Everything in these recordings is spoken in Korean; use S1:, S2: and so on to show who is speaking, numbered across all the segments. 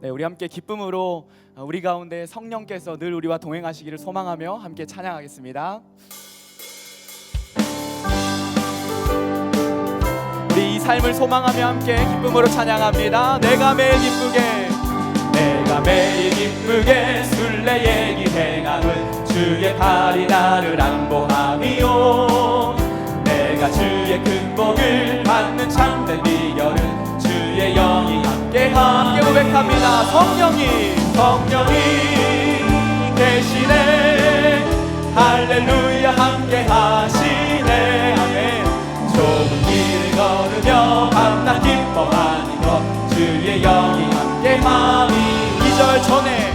S1: 네, 우리 함께 기쁨으로 우리 가운데 성령께서 늘 우리와 동행하시기를 소망하며 함께 찬양하겠습니다. 우리 이 삶을 소망하며 함께 기쁨으로 찬양합니다. 내가 매일 기쁘게 순례의 길 행함은 주의 팔이 나를 안보함이요. 내가 주의 큰 복을 받는 참된 비결은 주의 영이 함께 고백합니다. 성령이 계시네. 할렐루야 함께 하시네. 아멘. 좁은 길을 걸으며 밤낮 기뻐하는 것 주의 영이 함께 함이. 2절 전에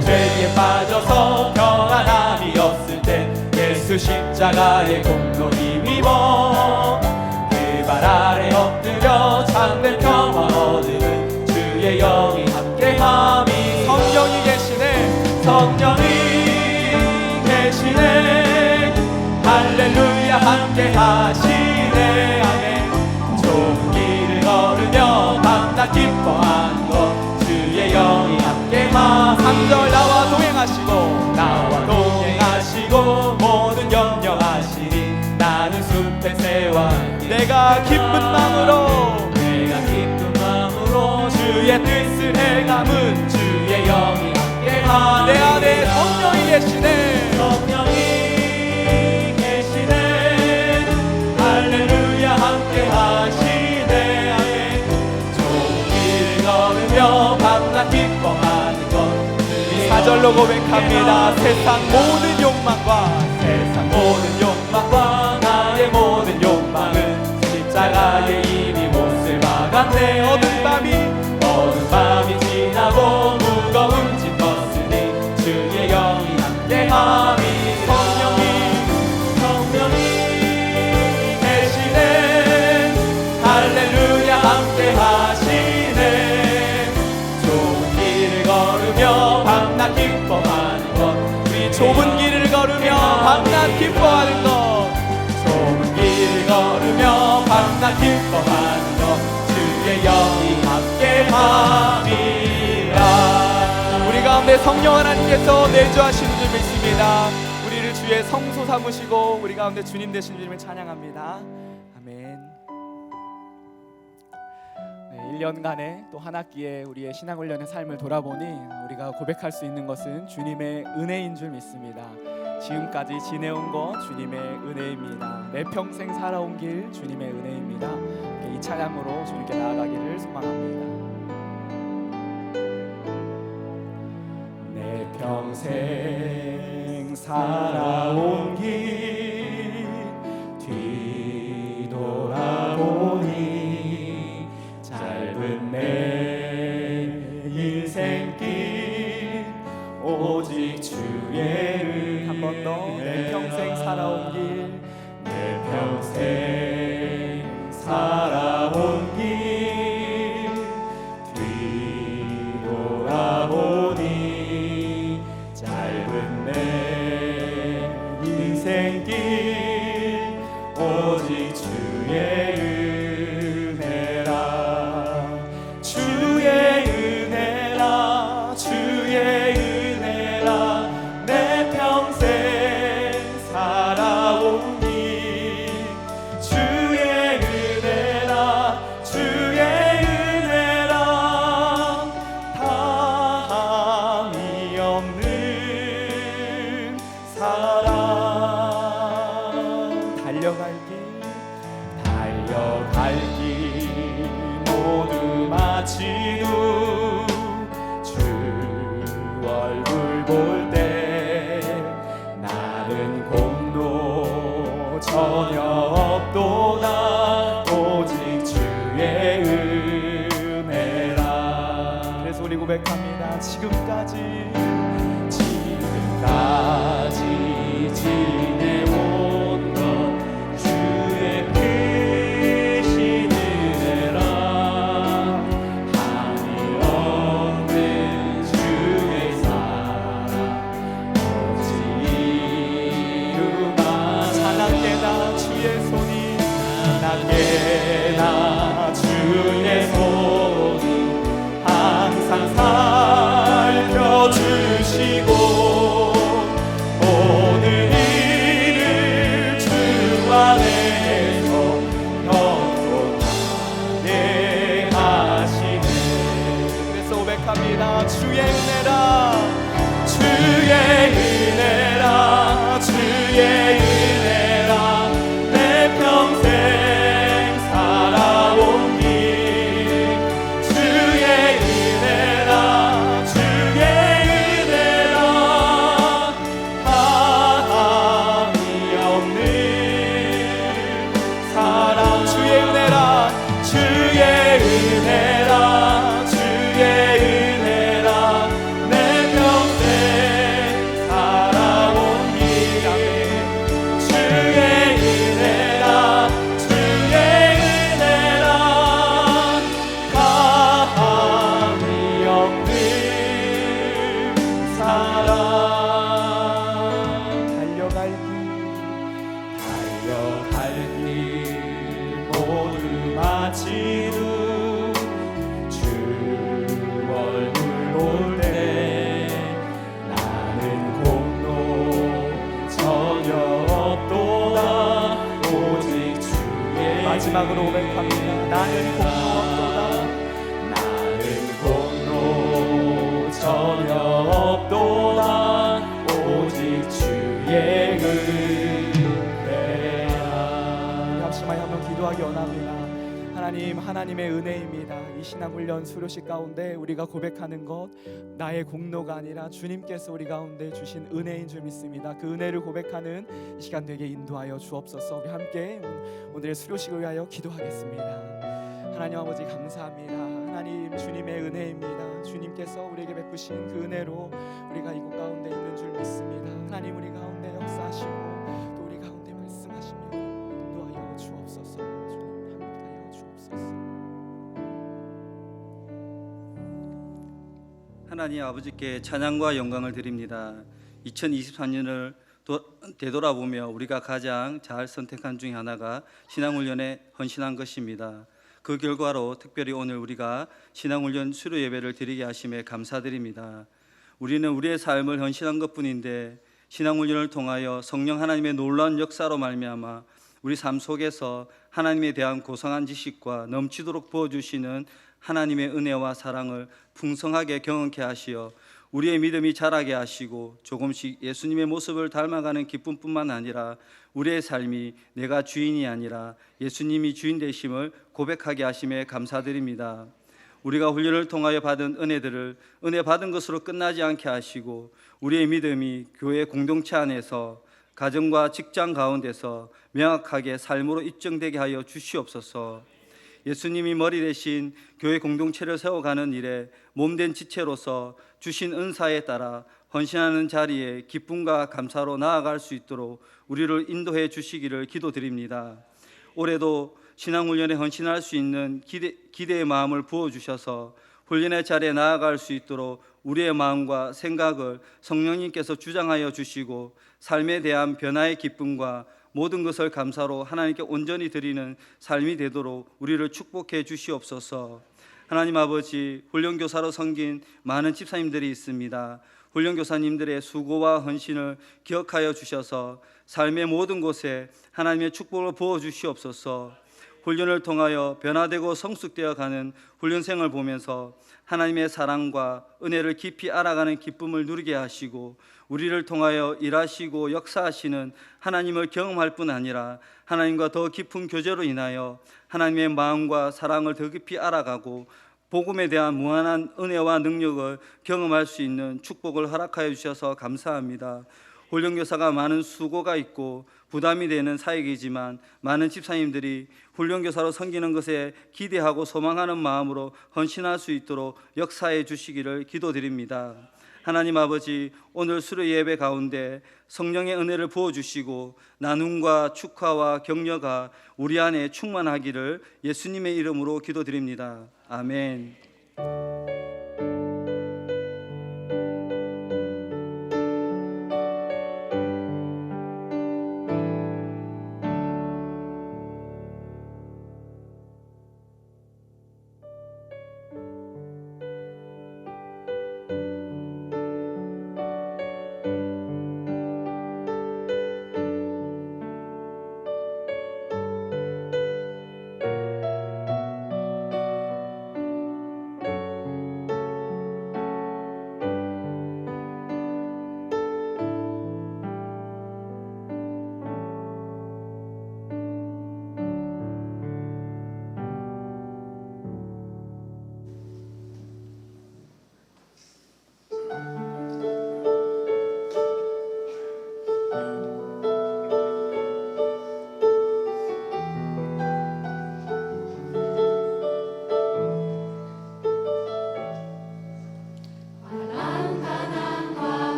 S1: 죄에 빠져서 평안함이 없을 때 예수 십자가의 공로 힘입어 그 발 아래 엎드려 참된 평화 얻으는 주의 영이 함께함이. 성령이 계시네. 할렐루야 함께하시네. 아멘. 좁은 길을 걸으며 밤낮 기뻐하는 것 주의 영이 함께함. 3절 나와 동행하시고 모든 염려하시니 나는 숲에 새와 내가 기쁜 마음으로 주의 뜻을 행함은 주의 영이 함께하. 내 안에 성령이 계시네. 할렐루야 함께하시네. 아멘. 좁은 길을 걸으며 밤낮 기뻐하는 것. 4절로 고백합니다. 세상 모든 욕망과 나의 모든 욕망은 십자가에 이미 못을 박았네. 어두운 밤이 지나고 무거운 짐 벗으니 주의 영이 함께함이. 성령이 계시네. 할렐루야 함께하시네. 좁은 길을 걸으며 밤낮 기뻐하는 것. 우리 좁은 길을 걸으며 밤낮 기뻐하는 것. 좁은 길을 걸으며 밤낮 기뻐하는 것 주의 영이 함께함이라. 우리 가운데 성령 하나님께서 내주하시는 줄 믿습니다. 우리를 주의 성소 삼으시고 우리 가운데 주님 되신 주님을 찬양합니다. 아멘. 1년간의 또 한 학기의 우리의 신앙훈련의 삶을 돌아보니 우리가 고백할 수 있는 것은 주님의 은혜인 줄 믿습니다. 지금까지 지내온 것 주님의 은혜입니다. 내 평생 살아온 길 주님의 은혜입니다. 이 찬양으로 주님께 나아가기를 소망합니다. 내 평생 살아온 길 뒤돌아보니 짧은 내 인생길 오직 주의 은. 한 번 더. 내 평생 살아온 길, 내 평생 살아온 길 뒤돌아보니 짧은 내 인생길 오직 주의 은혜라. 주의 은혜라. 주의 은혜라. 내 평생 살아온 길 주의 은혜라. 주의 은혜라. 다함이 없는 사랑. 달려갈 길 모두 마치고 주 얼굴 볼 때 나는 공로 전혀 없도다. 오직 주의 은혜라. 그래서 우리 고백합니다. 지금까지 지내온 것 주의 크신 은혜라. 한이 없는 주의 사랑 오직 이루마. 찬양께나 주의 손이 주의 손이 항상 항상 살펴주시고 모든 일을 주 안에서 평온하게 하시네. 그래서 고백합니다. 주의 은혜라 주의 은혜라 주의 은혜라 내 평생 살아온 길 주의 은혜라 주의 은혜라 하나이 없는 사랑 주의 은혜라 주의 은혜라 주의 은혜라 내 평생 살아온 길 주의 은혜라 주의 은혜라 감히 없는 사랑 달려갈 길 모두 마치루 주 얼굴 볼 때 나는 공로 전혀 없도다 오직 주의 마지막으로 고백합니다. 나는 공로 없도다 나는 공로 전혀 없도다 오직 주의 은혜라. 합심하여 한번 기도하기 원합니다. 하나님, 하나님의 은혜입니다. 이 신앙훈련 수료식 가운데 우리가 고백하는 것 나의 공로가 아니라 주님께서 우리 가운데 주신 은혜인 줄 믿습니다. 그 은혜를 고백하는 이 시간 되게 인도하여 주옵소서. 우리 함께 오늘의 수료식을 위하여 기도하겠습니다. 하나님 아버지 감사합니다. 하나님 주님의 은혜입니다. 주님께서 우리에게 베푸신 그 은혜로 우리가 이곳 가운데 있는 줄 믿습니다. 하나님 우리 가운데 역사하시고 또 우리 가운데 말씀하시며 인도하여 주옵소서. 주님 함께하여 주옵소서.
S2: 하나님 아버지께 찬양과 영광을 드립니다. 2023년을 되돌아보며 우리가 가장 잘 선택한 중에 하나가 신앙훈련에 헌신한 것입니다. 그 결과로 특별히 오늘 우리가 신앙훈련 수료 예배를 드리게 하심에 감사드립니다. 우리는 우리의 삶을 헌신한 것뿐인데 신앙훈련을 통하여 성령 하나님의 놀라운 역사로 말미암아 우리 삶 속에서 하나님에 대한 고상한 지식과 넘치도록 부어주시는 하나님의 은혜와 사랑을 풍성하게 경험케 하시어 우리의 믿음이 자라게 하시고 조금씩 예수님의 모습을 닮아가는 기쁨뿐만 아니라 우리의 삶이 내가 주인이 아니라 예수님이 주인 되심을 고백하게 하심에 감사드립니다. 우리가 훈련을 통하여 받은 은혜들을 은혜 받은 것으로 끝나지 않게 하시고 우리의 믿음이 교회 공동체 안에서 가정과 직장 가운데서 명확하게 삶으로 입증되게 하여 주시옵소서. 예수님이 머리 대신 교회 공동체를 세워가는 일에 몸된 지체로서 주신 은사에 따라 헌신하는 자리에 기쁨과 감사로 나아갈 수 있도록 우리를 인도해 주시기를 기도드립니다. 올해도 신앙훈련에 헌신할 수 있는 기대의 마음을 부어주셔서 훈련의 자리에 나아갈 수 있도록 우리의 마음과 생각을 성령님께서 주장하여 주시고 삶에 대한 변화의 기쁨과 모든 것을 감사로 하나님께 온전히 드리는 삶이 되도록 우리를 축복해 주시옵소서. 하나님 아버지, 훈련교사로 섬긴 많은 집사님들이 있습니다. 훈련교사님들의 수고와 헌신을 기억하여 주셔서 삶의 모든 곳에 하나님의 축복을 부어 주시옵소서. 훈련을 통하여 변화되고 성숙되어 가는 훈련생을 보면서 하나님의 사랑과 은혜를 깊이 알아가는 기쁨을 누리게 하시고 우리를 통하여 일하시고 역사하시는 하나님을 경험할 뿐 아니라 하나님과 더 깊은 교제로 인하여 하나님의 마음과 사랑을 더 깊이 알아가고 복음에 대한 무한한 은혜와 능력을 경험할 수 있는 축복을 허락하여 주셔서 감사합니다. 훈련교사가 많은 수고가 있고 부담이 되는 사역이지만 많은 집사님들이 훈련교사로 섬기는 것에 기대하고 소망하는 마음으로 헌신할 수 있도록 역사해 주시기를 기도드립니다. 하나님 아버지, 오늘 수료 예배 가운데 성령의 은혜를 부어주시고 나눔과 축하와 격려가 우리 안에 충만하기를 예수님의 이름으로 기도드립니다. 아멘.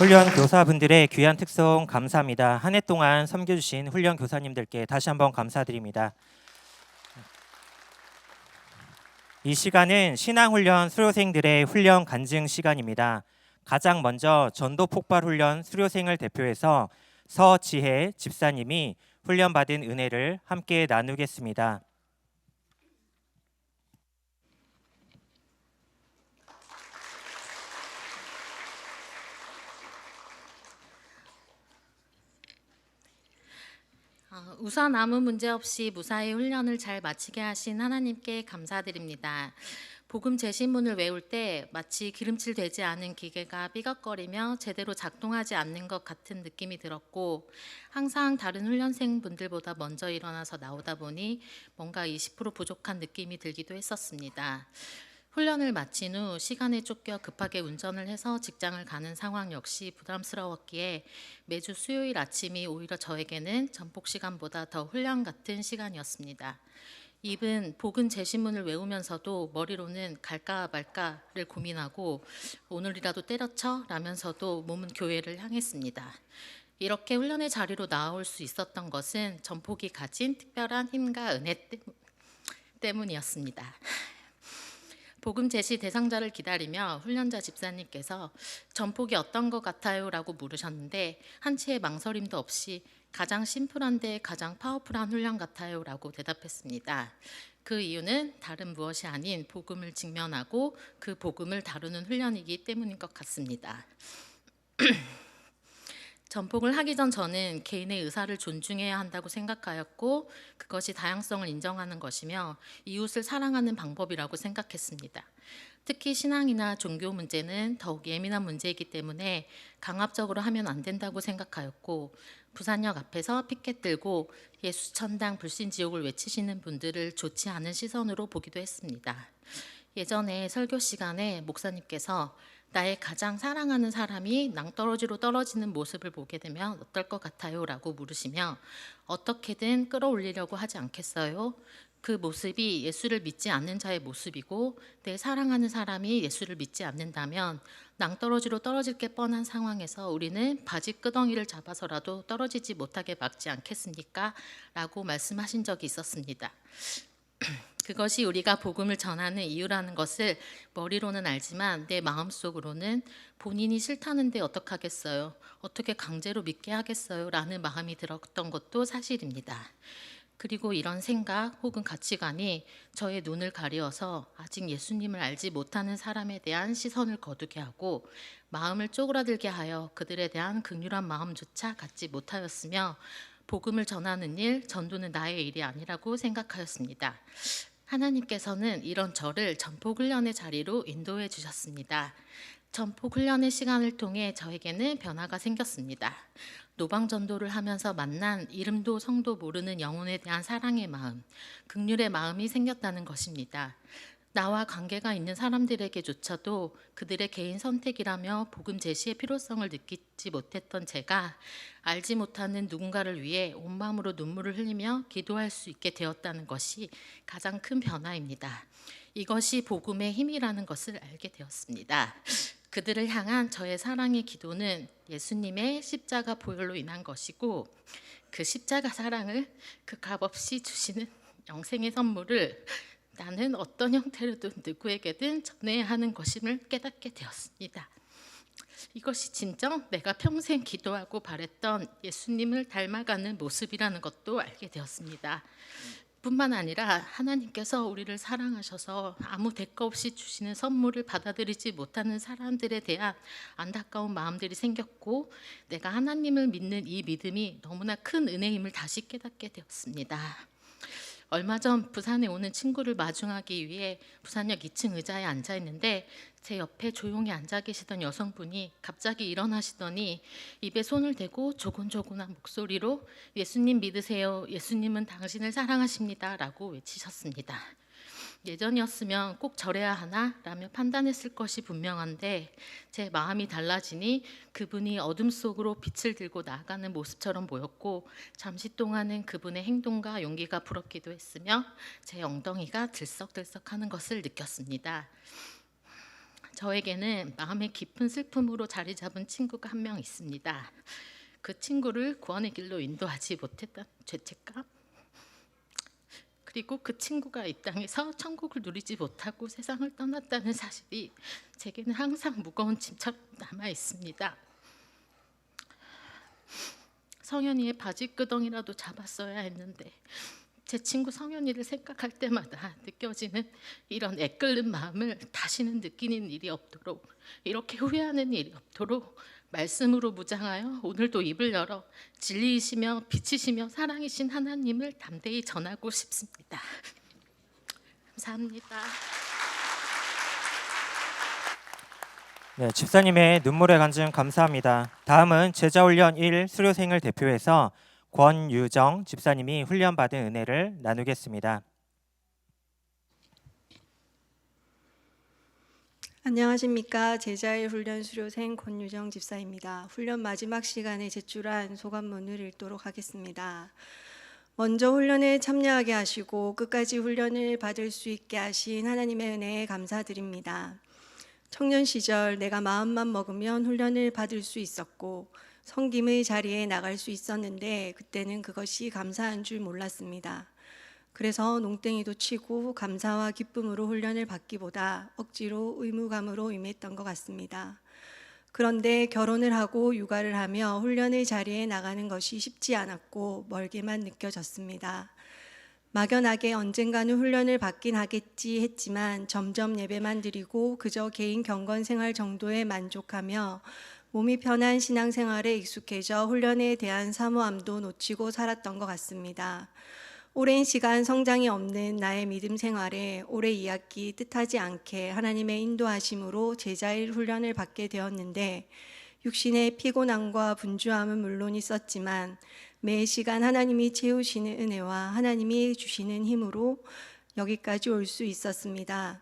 S3: 훈련 교사분들의 귀한 특송 감사합니다. 한 해 동안 섬겨주신 훈련 교사님들께 다시 한번 감사드립니다. 이 시간은 신앙훈련 수료생들의 훈련 간증 시간입니다. 가장 먼저 전도폭발훈련 수료생을 대표해서 서지혜 집사님이 훈련받은 은혜를 함께 나누겠습니다.
S4: 우선 아무 문제 없이 무사히 훈련을 잘 마치게 하신 하나님께 감사드립니다. 복음 제시문을 외울 때 마치 기름칠 되지 않은 기계가 삐걱거리며 제대로 작동하지 않는 것 같은 느낌이 들었고, 항상 다른 훈련생분들보다 먼저 일어나서 나오다 보니 뭔가 20% 부족한 느낌이 들기도 했었습니다. 훈련을 마친 후 시간에 쫓겨 급하게 운전을 해서 직장을 가는 상황 역시 부담스러웠기에 매주 수요일 아침이 오히려 저에게는 전폭 시간보다 더 훈련 같은 시간이었습니다. 입은 복음 제시문을 외우면서도 머리로는 갈까 말까를 고민하고 오늘이라도 때려쳐 라면서도 몸은 교회를 향했습니다. 이렇게 훈련의 자리로 나올 수 있었던 것은 전폭이 가진 특별한 힘과 은혜 때문이었습니다. 복음 제시 대상자를 기다리며 훈련자 집사님께서 전폭이 어떤 것 같아요? 라고 물으셨는데 한치의 망설임도 없이 가장 심플한데 가장 파워풀한 훈련 같아요 라고 대답했습니다. 그 이유는 다른 무엇이 아닌 복음을 직면하고 그 복음을 다루는 훈련이기 때문인 것 같습니다. 전폭을 하기 전 저는 개인의 의사를 존중해야 한다고 생각하였고 그것이 다양성을 인정하는 것이며 이웃을 사랑하는 방법이라고 생각했습니다. 특히 신앙이나 종교 문제는 더욱 예민한 문제이기 때문에 강압적으로 하면 안 된다고 생각하였고 부산역 앞에서 피켓 들고 예수 천당 불신 지옥을 외치시는 분들을 좋지 않은 시선으로 보기도 했습니다. 예전에 설교 시간에 목사님께서 나의 가장 사랑하는 사람이 낭떠러지로 떨어지는 모습을 보게 되면 어떨 것 같아요? 라고 물으시며 어떻게든 끌어올리려고 하지 않겠어요? 그 모습이 예수를 믿지 않는 자의 모습이고 내 사랑하는 사람이 예수를 믿지 않는다면 낭떠러지로 떨어질 게 뻔한 상황에서 우리는 바지 끄덩이를 잡아서라도 떨어지지 못하게 막지 않겠습니까? 라고 말씀하신 적이 있었습니다. 그것이 우리가 복음을 전하는 이유라는 것을 머리로는 알지만 내 마음속으로는 본인이 싫다는데 어떡하겠어요? 어떻게 강제로 믿게 하겠어요? 라는 마음이 들었던 것도 사실입니다. 그리고 이런 생각 혹은 가치관이 저의 눈을 가리어서 아직 예수님을 알지 못하는 사람에 대한 시선을 거두게 하고 마음을 쪼그라들게 하여 그들에 대한 긍휼한 마음조차 갖지 못하였으며 복음을 전하는 일, 전도는 나의 일이 아니라고 생각하였습니다. 하나님께서는 이런 저를 전폭훈련의 자리로 인도해 주셨습니다. 전폭훈련의 시간을 통해 저에게는 변화가 생겼습니다. 노방전도를 하면서 만난 이름도 성도 모르는 영혼에 대한 사랑의 마음, 긍휼의 마음이 생겼다는 것입니다. 나와 관계가 있는 사람들에게조차도 그들의 개인 선택이라며 복음 제시의 필요성을 느끼지 못했던 제가 알지 못하는 누군가를 위해 온 마음으로 눈물을 흘리며 기도할 수 있게 되었다는 것이 가장 큰 변화입니다. 이것이 복음의 힘이라는 것을 알게 되었습니다. 그들을 향한 저의 사랑의 기도는 예수님의 십자가 보혈로 인한 것이고 그 십자가 사랑을 그 값없이 주시는 영생의 선물을 나는 어떤 형태로든 누구에게든 전해야 하는 것임을 깨닫게 되었습니다. 이것이 진정 내가 평생 기도하고 바랬던 예수님을 닮아가는 모습이라는 것도 알게 되었습니다. 뿐만 아니라 하나님께서 우리를 사랑하셔서 아무 대가 없이 주시는 선물을 받아들이지 못하는 사람들에 대한 안타까운 마음들이 생겼고 내가 하나님을 믿는 이 믿음이 너무나 큰 은혜임을 다시 깨닫게 되었습니다. 얼마 전 부산에 오는 친구를 마중하기 위해 부산역 2층 의자에 앉아 있는데 제 옆에 조용히 앉아 계시던 여성분이 갑자기 일어나시더니 입에 손을 대고 조곤조곤한 목소리로 예수님 믿으세요. 예수님은 당신을 사랑하십니다. 라고 외치셨습니다. 예전이었으면 꼭 저래야 하나? 라며 판단했을 것이 분명한데 제 마음이 달라지니 그분이 어둠 속으로 빛을 들고 나아가는 모습처럼 보였고 잠시 동안은 그분의 행동과 용기가 부럽기도 했으며 제 엉덩이가 들썩들썩하는 것을 느꼈습니다. 저에게는 마음의 깊은 슬픔으로 자리 잡은 친구가 한 명 있습니다. 그 친구를 구원의 길로 인도하지 못했던 죄책감, 그리고 그 친구가 이 땅에서 천국을 누리지 못하고 세상을 떠났다는 사실이 제게는 항상 무거운 짐처럼 남아 있습니다. 성현이의 바지끄덩이라도 잡았어야 했는데 제 친구 성현이를 생각할 때마다 느껴지는 이런 애끓는 마음을 다시는 느끼는 일이 없도록, 이렇게 후회하는 일이 없도록 말씀으로 무장하여 오늘도 입을 열어 진리이시며 빛이시며 사랑이신 하나님을 담대히 전하고 싶습니다. 감사합니다.
S3: 네, 집사님의 눈물의 간증 감사합니다. 다음은 제자훈련 1 수료생을 대표해서 권유정 집사님이 훈련받은 은혜를 나누겠습니다.
S5: 안녕하십니까. 제자일 훈련 수료생 권유정 집사입니다. 훈련 마지막 시간에 제출한 소감문을 읽도록 하겠습니다. 먼저 훈련에 참여하게 하시고 끝까지 훈련을 받을 수 있게 하신 하나님의 은혜에 감사드립니다. 청년 시절 내가 마음만 먹으면 훈련을 받을 수 있었고 섬김의 자리에 나갈 수 있었는데 그때는 그것이 감사한 줄 몰랐습니다. 그래서 농땡이도 치고 감사와 기쁨으로 훈련을 받기보다 억지로 의무감으로 임했던 것 같습니다. 그런데 결혼을 하고 육아를 하며 훈련의 자리에 나가는 것이 쉽지 않았고 멀게만 느껴졌습니다. 막연하게 언젠가는 훈련을 받긴 하겠지 했지만 점점 예배만 드리고 그저 개인 경건 생활 정도에 만족하며 몸이 편한 신앙생활에 익숙해져 훈련에 대한 사모함도 놓치고 살았던 것 같습니다. 오랜 시간 성장이 없는 나의 믿음 생활에 올해 2학기 뜻하지 않게 하나님의 인도하심으로 제자일 훈련을 받게 되었는데 육신의 피곤함과 분주함은 물론 있었지만 매 시간 하나님이 채우시는 은혜와 하나님이 주시는 힘으로 여기까지 올 수 있었습니다.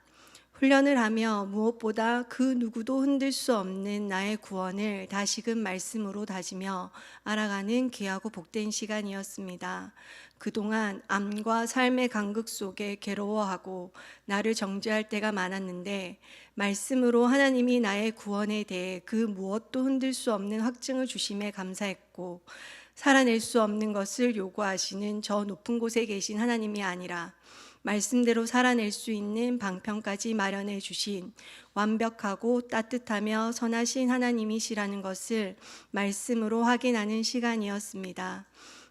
S5: 훈련을 하며 무엇보다 그 누구도 흔들 수 없는 나의 구원을 다시금 말씀으로 다지며 알아가는 귀하고 복된 시간이었습니다. 그동안 암과 삶의 간극 속에 괴로워하고 나를 정죄할 때가 많았는데 말씀으로 하나님이 나의 구원에 대해 그 무엇도 흔들 수 없는 확증을 주심에 감사했고 살아낼 수 없는 것을 요구하시는 저 높은 곳에 계신 하나님이 아니라 말씀대로 살아낼 수 있는 방편까지 마련해 주신 완벽하고 따뜻하며 선하신 하나님이시라는 것을 말씀으로 확인하는 시간이었습니다.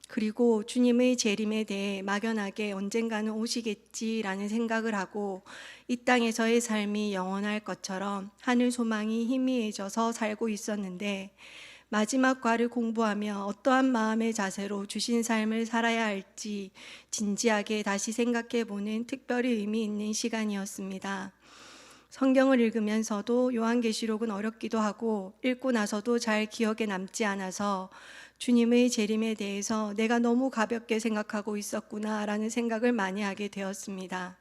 S5: 그리고 주님의 재림에 대해 막연하게 언젠가는 오시겠지라는 생각을 하고 이 땅에서의 삶이 영원할 것처럼 하늘 소망이 희미해져서 살고 있었는데 마지막 과를 공부하며 어떠한 마음의 자세로 주신 삶을 살아야 할지 진지하게 다시 생각해 보는 특별히 의미 있는 시간이었습니다. 성경을 읽으면서도 요한계시록은 어렵기도 하고 읽고 나서도 잘 기억에 남지 않아서 주님의 재림에 대해서 내가 너무 가볍게 생각하고 있었구나라는 생각을 많이 하게 되었습니다.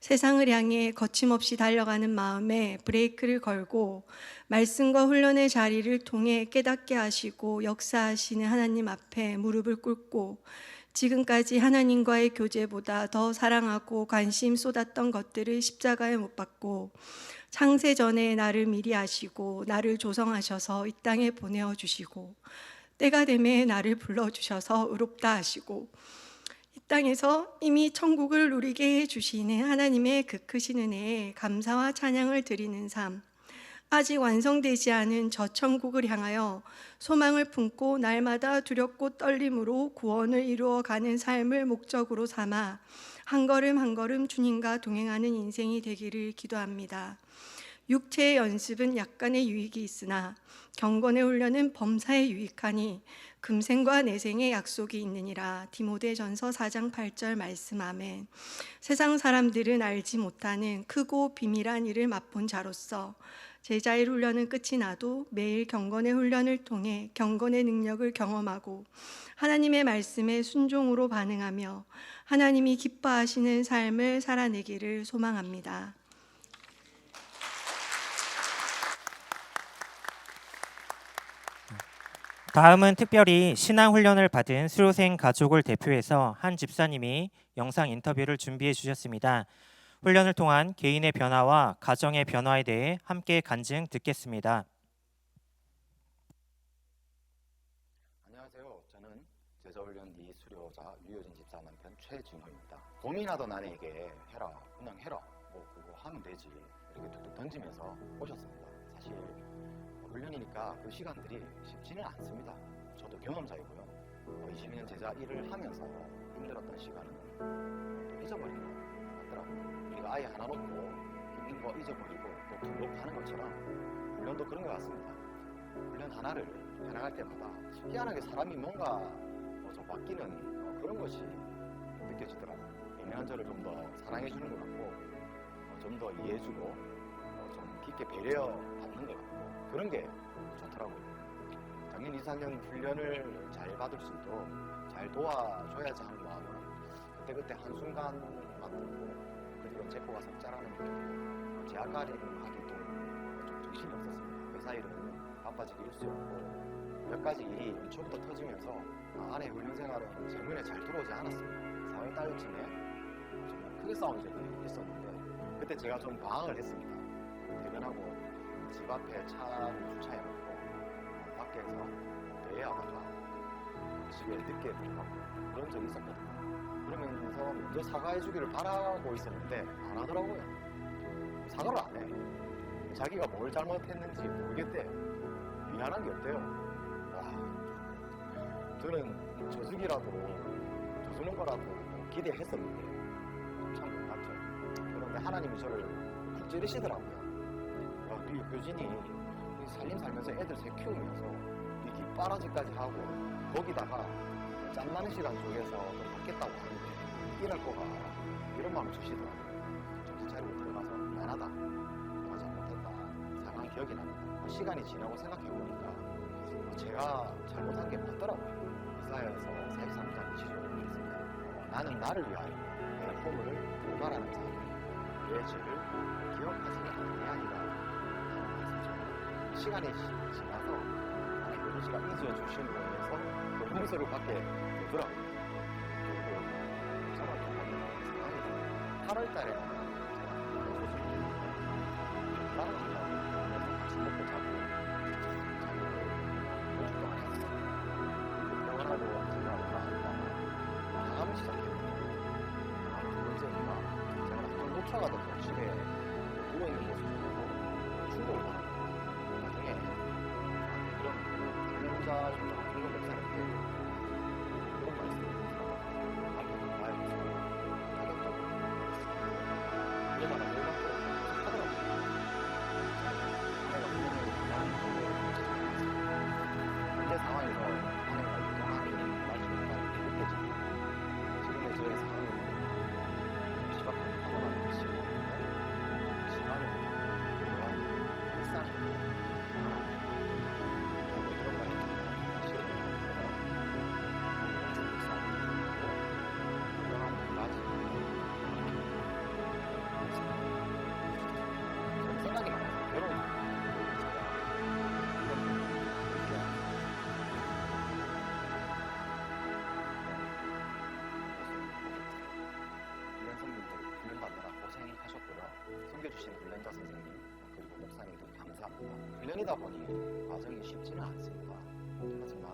S5: 세상을 향해 거침없이 달려가는 마음에 브레이크를 걸고 말씀과 훈련의 자리를 통해 깨닫게 하시고 역사하시는 하나님 앞에 무릎을 꿇고 지금까지 하나님과의 교제보다 더 사랑하고 관심 쏟았던 것들을 십자가에 못 박고 창세 전에 나를 미리 아시고 나를 조성하셔서 이 땅에 보내어 주시고 때가 되매 나를 불러주셔서 의롭다 하시고 이 땅에서 이미 천국을 누리게 해주시는 하나님의 그 크신 은혜에 감사와 찬양을 드리는 삶, 아직 완성되지 않은 저 천국을 향하여 소망을 품고 날마다 두렵고 떨림으로 구원을 이루어가는 삶을 목적으로 삼아 한 걸음 한 걸음 주님과 동행하는 인생이 되기를 기도합니다. 육체의 연습은 약간의 유익이 있으나 경건의 훈련은 범사에 유익하니 금생과 내생의 약속이 있느니라. 디모데전서 4장 8절 말씀. 아멘. 세상 사람들은 알지 못하는 크고 비밀한 일을 맛본 자로서 제자의 훈련은 끝이 나도 매일 경건의 훈련을 통해 경건의 능력을 경험하고 하나님의 말씀에 순종으로 반응하며 하나님이 기뻐하시는 삶을 살아내기를 소망합니다.
S3: 다음은 특별히 신앙훈련을 받은 수료생 가족을 대표해서 한 집사님이 영상 인터뷰를 준비해 주셨습니다. 훈련을 통한 개인의 변화와 가정의 변화에 대해 함께 간증 듣겠습니다.
S6: 안녕하세요. 저는 제자훈련 이 수료자 유효진 집사 남편 최진호입니다. 고민하던 아내에게 해라, 그냥 해라, 뭐 그거 하면 되지 이렇게 툭툭 던지면서 오셨습니다. 사실 훈련이니까 그 시간들이 쉽지는 않습니다. 저도 경험자이고요. 22년 제자 일을 하면서 힘들었던 시간은 또 잊어버린 것 같더라고요. 우리가 아이 하나 놓고 힘든 거 잊어버리고 또 등록하는 것처럼 훈련도 그런 것 같습니다. 훈련 하나를 해나갈 때마다 희한하게 사람이 뭔가 좀 바뀌는 그런 것이 느껴지더라고요. 예민한 저를 좀 더 사랑해주는 것 같고 좀 더 이해해주고 좀 깊게 배려받는 것 같고 그런 게 좋더라고요. 작년 2, 4년 훈련을 잘 받을 수 있도록 잘 도와줘야지 하는 마음은 그때그때 한순간만 들고 그 뒤로 제코가 석자라는 느낌으로 재학가림하기도 좀 정신이 없었습니다. 회사 일은 바빠지기 일쑤였고 몇 가지 일이 초부터 터지면서 아내 훈련 생활은 제 눈에 잘 들어오지 않았습니다. 4월 달쯤에 정말 크게 싸운 적이 있었는데 그때 제가 좀 방황을 했습니다. 퇴근하고 집 앞에 차를 주차해놓고 밖에서 대회하다가 집에 늦게 들어가고 그런 적이 있었거든요. 그러면서 먼저 사과해주기를 바라고 있었는데 안 하더라고요. 사과를 안 해. 자기가 뭘 잘못했는지 모르겠대. 미안한 게 없대요. 와, 저는 져주기라도 져주는 거라도 기대했었는데 참 못났죠. 그런데 하나님이 저를 푹 찌르시더라고요. 야, 네 교진이 살림 살면서 애들 새 키우면서 이 뒷바라지까지 하고 거기다가 짬나는 시간 속에서 좀 받겠다고 하는데 일할 거가 이런 마음을 주시더라고요. 정신 차리고 들어가서 미안하다. 내가 잘못했다. 상한 기억이 납니다. 시간이 지나고 생각해보니까 제가 잘못한 게 맞더라고요. 이사야에서 43장 20절을 읽습니다. 나는 나를 위하여 내 허물을 고발하는 자니 내 죄를 기억하지 아니하리라 하는 말씀이죠. 시간이 지나서 하나님 씨가 잊어주심으로 인해서 그 용서를 받게 되더라고요. 그리고 정말 똑같은 상황이 8월 달에 제가 소식을 듣는데 다른 분하고 같이 먹고 자고 자기를 좀 안 했어요. 병원하고 제가 얼마 안 있다가 나가기 시작했는데 두 번째니까 제가 한번 놓쳐가던 집에 누워있는 모습을 보고 충격을 받았어요. 나중에 그런 훈련자 중에 중국 목사님께 그런 말씀을 드리더라고요. 남편도 나에게서 타격도 이러다가 놀랍고 하더라고요. 아내가 훈련을 많이 하고 현재 상황에서 아내가 인정하는 나중에 있다는 게 느껴집니다. 지금의 저의 상황은 시박한 가정하는 시간인데 시간을 그동안 일상을 생각이 많아서 괴로운 훈련생님들 훈련받느라 고생하셨고요. 섬겨주신 훈련자 선생님 그리고 목사님들 감사합니다. 훈련이다 보니 과정이 쉽지는 않습니다. 하지만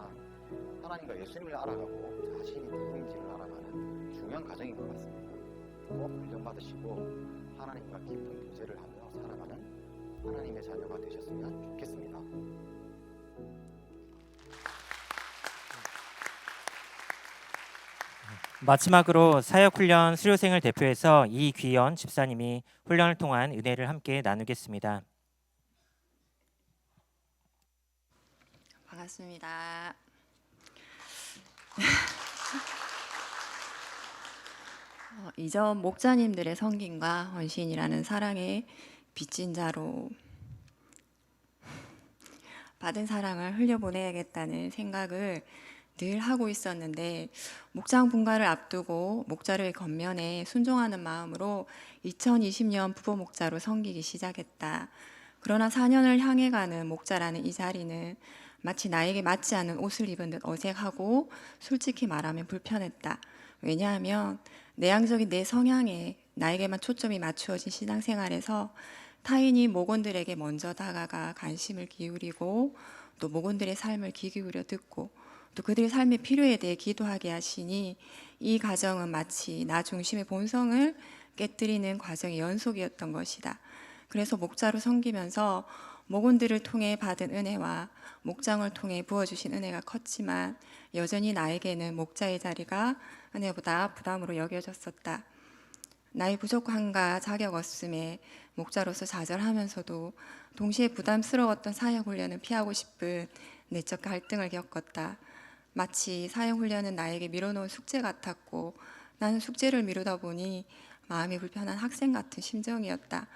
S6: 하나님과 예수님을 알아가고 자신이 누구인지를 알아가는 중요한 과정인 것 같습니다. 꼭 훈련받으시고 하나님과 깊은 교제를 하며 살아가는 하나님의 자녀가 되셨으면 좋겠습니다.
S3: 마지막으로 사역훈련 수료생을 대표해서 이귀연 집사님이 훈련을 통한 은혜를 함께 나누겠습니다.
S7: 반갑습니다. 이전 목자님들의 섬김과 헌신이라는 사랑의 빚진 자로 받은 사랑을 흘려보내야겠다는 생각을 늘 하고 있었는데 목장 분가를 앞두고 목자를 겉면에 순종하는 마음으로 2020년 부보 목자로 섬기기 시작했다. 그러나 4년을 향해 가는 목자라는 이 자리는 마치 나에게 맞지 않는 옷을 입은 듯 어색하고 솔직히 말하면 불편했다. 왜냐하면 내향적인 내 성향에 나에게만 초점이 맞추어진 신앙생활에서 타인이 목원들에게 먼저 다가가 관심을 기울이고 또 목원들의 삶을 귀 기울여 듣고 또 그들의 삶의 필요에 대해 기도하게 하시니 이 과정은 마치 나 중심의 본성을 깨뜨리는 과정의 연속이었던 것이다. 그래서 목자로 섬기면서 목원들을 통해 받은 은혜와 목장을 통해 부어주신 은혜가 컸지만 여전히 나에게는 목자의 자리가 은혜보다 부담으로 여겨졌었다. 나의 부족함과 자격 없음에 목자로서 좌절하면서도 동시에 부담스러웠던 사역훈련을 피하고 싶은 내적 갈등을 겪었다. 마치 사역훈련은 나에게 미뤄놓은 숙제 같았고 나는 숙제를 미루다 보니 마음이 불편한 학생 같은 심정이었다.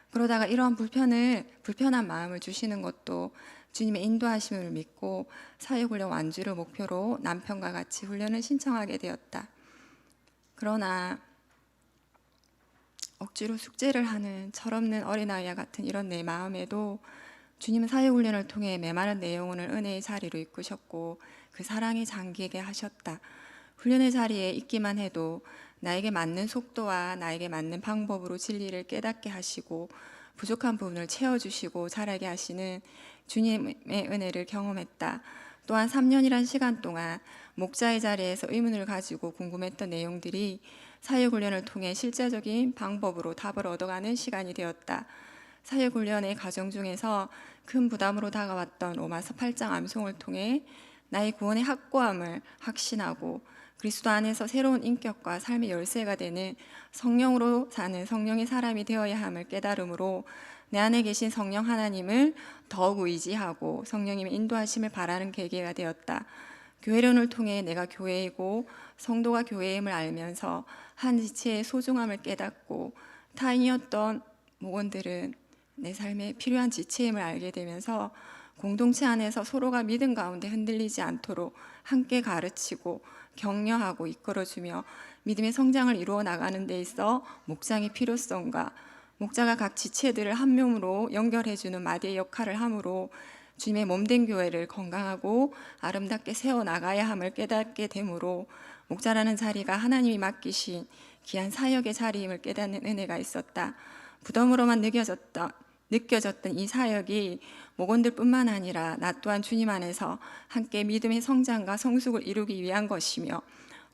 S7: 그러다가 이러한 불편한 마음을 주시는 것도 주님의 인도하심을 믿고 사역훈련 완주를 목표로 남편과 같이 훈련을 신청하게 되었다. 그러나 억지로 숙제를 하는 철없는 어린아이와 같은 이런 내 마음에도 주님은 사역훈련을 통해 메마른 내 영혼을 은혜의 자리로 이끄셨고 그 사랑이 잠기게 하셨다. 훈련의 자리에 있기만 해도 나에게 맞는 속도와 나에게 맞는 방법으로 진리를 깨닫게 하시고 부족한 부분을 채워주시고 자라게 하시는 주님의 은혜를 경험했다. 또한 3년이란 시간 동안 목자의 자리에서 의문을 가지고 궁금했던 내용들이 사역훈련을 통해 실제적인 방법으로 답을 얻어가는 시간이 되었다. 사역훈련의 과정 중에서 큰 부담으로 다가왔던 로마서 8장 암송을 통해 나의 구원의 확고함을 확신하고 그리스도 안에서 새로운 인격과 삶의 열쇠가 되는 성령으로 사는 성령의 사람이 되어야 함을 깨달음으로 내 안에 계신 성령 하나님을 더욱 의지하고 성령님의 인도하심을 바라는 계기가 되었다. 교회론을 통해 내가 교회이고 성도가 교회임을 알면서 한 지체의 소중함을 깨닫고 타인이었던 목원들은 내 삶에 필요한 지체임을 알게 되면서 공동체 안에서 서로가 믿음 가운데 흔들리지 않도록 함께 가르치고 격려하고 이끌어주며 믿음의 성장을 이루어 나가는 데 있어 목장의 필요성과 목자가 각 지체들을 한 몸으로 연결해주는 마디의 역할을 함으로 주님의 몸된 교회를 건강하고 아름답게 세워나가야 함을 깨닫게 되므로 목자라는 자리가 하나님이 맡기신 귀한 사역의 자리임을 깨닫는 은혜가 있었다. 부담으로만 느껴졌던 이 사역이 목원들뿐만 아니라 나 또한 주님 안에서 함께 믿음의 성장과 성숙을 이루기 위한 것이며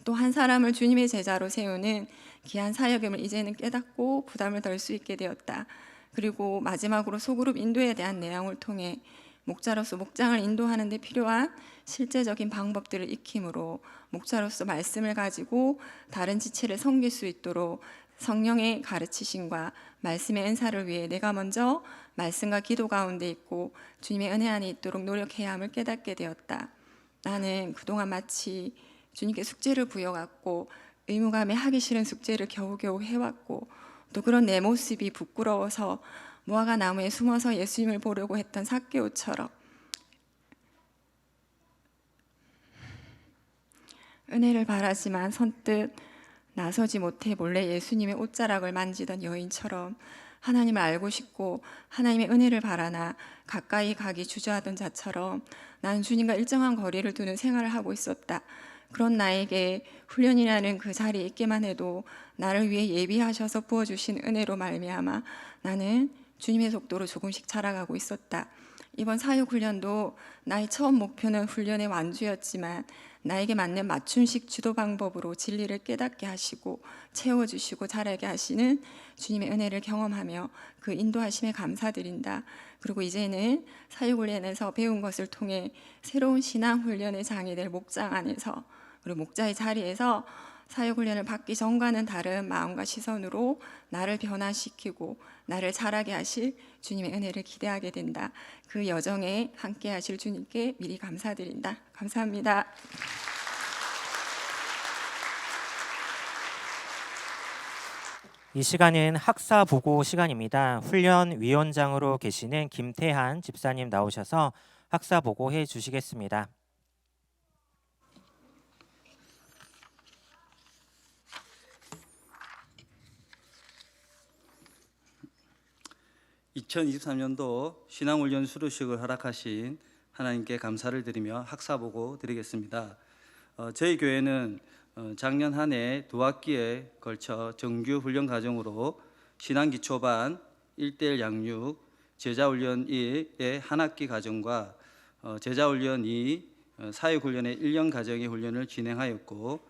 S7: 또 한 사람을 주님의 제자로 세우는 귀한 사역임을 이제는 깨닫고 부담을 덜 수 있게 되었다. 그리고 마지막으로 소그룹 인도에 대한 내용을 통해 목자로서 목장을 인도하는 데 필요한 실제적인 방법들을 익힘으로 목자로서 말씀을 가지고 다른 지체를 섬길 수 있도록 성령의 가르치심과 말씀의 은사를 위해 내가 먼저 말씀과 기도 가운데 있고 주님의 은혜 안에 있도록 노력해야 함을 깨닫게 되었다. 나는 그동안 마치 주님께 숙제를 부여갖고 의무감에 하기 싫은 숙제를 겨우겨우 해왔고 또 그런 내 모습이 부끄러워서 무화과 나무에 숨어서 예수님을 보려고 했던 삭개오처럼 은혜를 바라지만 선뜻 나서지 못해 몰래 예수님의 옷자락을 만지던 여인처럼 하나님을 알고 싶고 하나님의 은혜를 바라나 가까이 가기 주저하던 자처럼 나는 주님과 일정한 거리를 두는 생활을 하고 있었다. 그런 나에게 훈련이라는 그 자리에 있기만 해도 나를 위해 예비하셔서 부어주신 은혜로 말미암아 나는 주님의 속도로 조금씩 자라가고 있었다. 이번 사역훈련도 나의 처음 목표는 훈련의 완주였지만 나에게 맞는 맞춤식 지도 방법으로 진리를 깨닫게 하시고 채워주시고 자라게 하시는 주님의 은혜를 경험하며 그 인도하심에 감사드린다. 그리고 이제는 사역훈련에서 배운 것을 통해 새로운 신앙훈련의 장이 될 목장 안에서 그리고 목자의 자리에서 사역훈련을 받기 전과는 다른 마음과 시선으로 나를 변화시키고 나를 자라게 하실 주님의 은혜를 기대하게 된다. 그 여정에 함께 하실 주님께 미리 감사드린다. 감사합니다.
S3: 이 시간은 학사 보고 시간입니다. 훈련위원장으로 계시는 김태한 집사님 나오셔서 학사 보고해 주시겠습니다.
S2: (2023년도) 신앙훈련 수료식을 허락하신 하나님께 감사를 드리며 학사보고 드리겠습니다. 저희 교회는 작년 한 해 두 학기에 걸쳐 정규 훈련 과정으로 신앙기초반 1대1 양육, 제자훈련 1의 한 학기 과정과 제자훈련 2, 사회훈련의 1년 과정의 훈련을 진행하였고